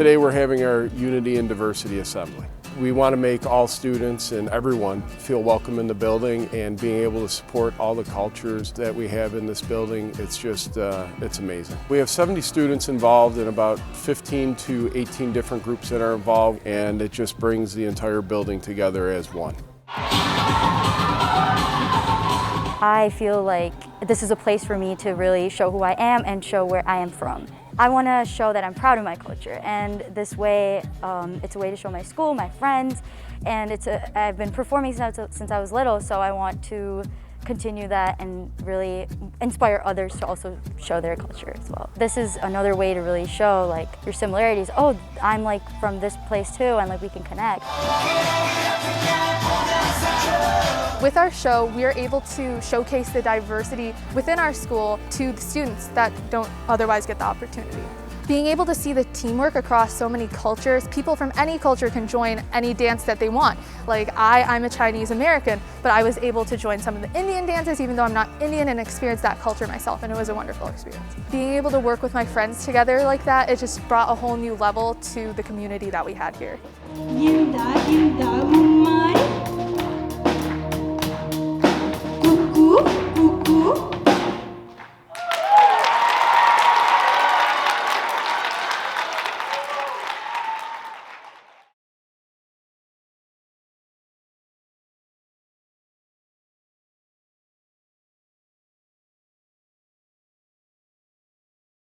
Today we're having our Unity and Diversity Assembly. We want to make all students and everyone feel welcome in the building, and being able to support all the cultures that we have in this building, it's just, it's amazing. We have 70 students involved and about 15 to 18 different groups that are involved, and it just brings the entire building together as one. I feel like this is a place for me to really show who I am and show where I am from. I want to show that I'm proud of my culture, and this way, it's a way to show my school, my friends, and I've been performing since I was little, so I want to continue that and really inspire others to also show their culture as well. This is another way to really show like your similarities. Oh, I'm like from this place too, and like we can connect. With our show, we are able to showcase the diversity within our school to the students that don't otherwise get the opportunity. Being able to see the teamwork across so many cultures, people from any culture can join any dance that they want. Like I'm a Chinese American, but I was able to join some of the Indian dances even though I'm not Indian, and experience that culture myself, and it was a wonderful experience. Being able to work with my friends together like that, it just brought a whole new level to the community that we had here.